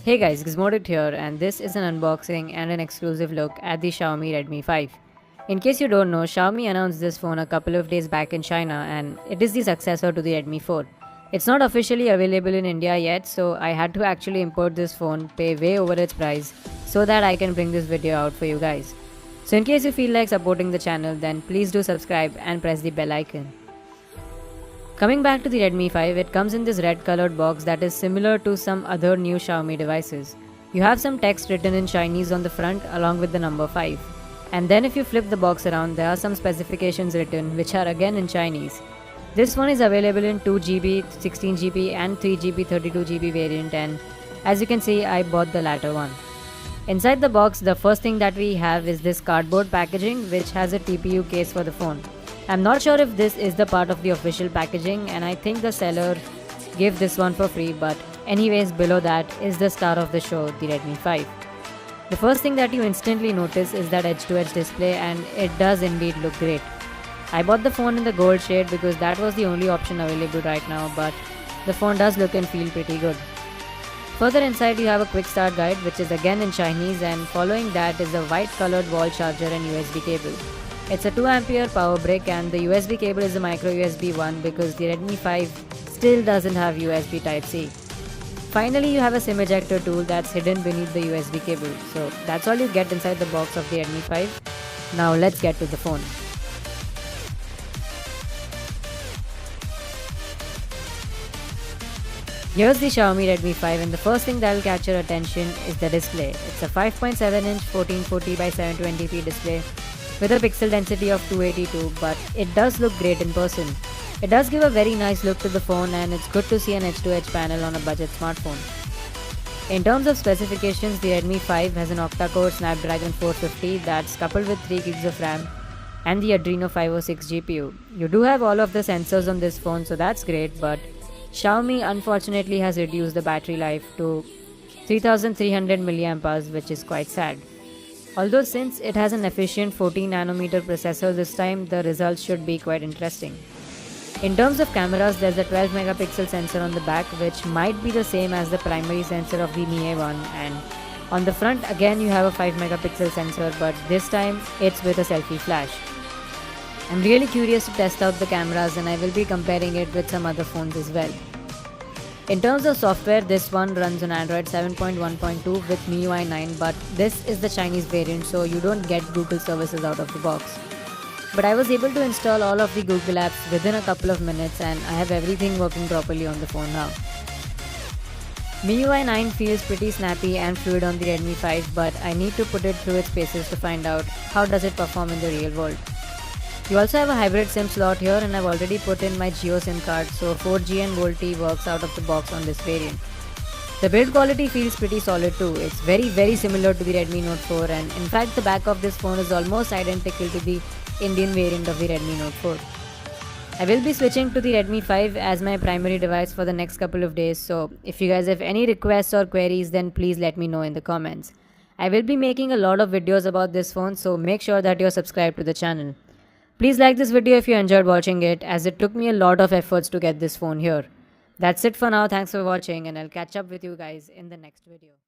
Hey guys, Gizmodit here, and this is an unboxing and an exclusive look at the Xiaomi Redmi 5. In case you don't know, Xiaomi announced this phone a couple of days back in China, and it is the successor to the Redmi 4. It's not officially available in India yet, so I had to actually import this phone, pay way over its price, so that I can bring this video out for you guys. So in case you feel like supporting the channel, then please do subscribe and press the bell icon. Coming back to the Redmi 5, it comes in this red colored box that is similar to some other new Xiaomi devices. You have some text written in Chinese on the front along with the number 5. And then if you flip the box around, there are some specifications written which are again in Chinese. This one is available in 2GB, 16GB and 3GB, 32GB variant, and as you can see, I bought the latter one. Inside the box, the first thing that we have is this cardboard packaging which has a TPU case for the phone. I'm not sure if this is the part of the official packaging, and I think the seller gave this one for free, but anyways, below that is the star of the show, the Redmi 5. The first thing that you instantly notice is that edge-to-edge display, and it does indeed look great. I bought the phone in the gold shade because that was the only option available right now, but the phone does look and feel pretty good. Further inside, you have a quick start guide which is again in Chinese, and following that is a white colored wall charger and USB cable. It's a 2A power brick, and the USB cable is a micro USB one because the Redmi 5 still doesn't have USB Type-C. Finally, you have a SIM ejector tool that's hidden beneath the USB cable. So that's all you get inside the box of the Redmi 5. Now let's get to the phone. Here's the Xiaomi Redmi 5, and the first thing that will catch your attention is the display. It's a 5.7-inch 1440x720p display with a pixel density of 282, but it does look great in person. It does give a very nice look to the phone, and it's good to see an edge-to-edge panel on a budget smartphone. In terms of specifications, the Redmi 5 has an octa-core Snapdragon 450 that's coupled with 3GB of RAM and the Adreno 506 GPU. You do have all of the sensors on this phone, so that's great, but Xiaomi unfortunately has reduced the battery life to 3300 mAh, which is quite sad. Although since it has an efficient 14nm processor this time, the results should be quite interesting. In terms of cameras, there's a 12MP sensor on the back which might be the same as the primary sensor of the Mi A1, and on the front again you have a 5MP sensor, but this time it's with a selfie flash. I'm really curious to test out the cameras, and I will be comparing it with some other phones as well. In terms of software, this one runs on Android 7.1.2 with MIUI 9, but this is the Chinese variant, so you don't get Google services out of the box. But I was able to install all of the Google apps within a couple of minutes, and I have everything working properly on the phone now. MIUI 9 feels pretty snappy and fluid on the Redmi 5, but I need to put it through its paces to find out how does it perform in the real world. You also have a hybrid SIM slot here, and I've already put in my Jio SIM card, so 4G and VoLTE works out of the box on this variant. The build quality feels pretty solid too. It's very similar to the Redmi Note 4, and in fact the back of this phone is almost identical to the Indian variant of the Redmi Note 4. I will be switching to the Redmi 5 as my primary device for the next couple of days, so if you guys have any requests or queries, then please let me know in the comments. I will be making a lot of videos about this phone, so make sure that you're subscribed to the channel. Please like this video if you enjoyed watching it, as it took me a lot of efforts to get this phone here. That's it for now. Thanks for watching, and I'll catch up with you guys in the next video.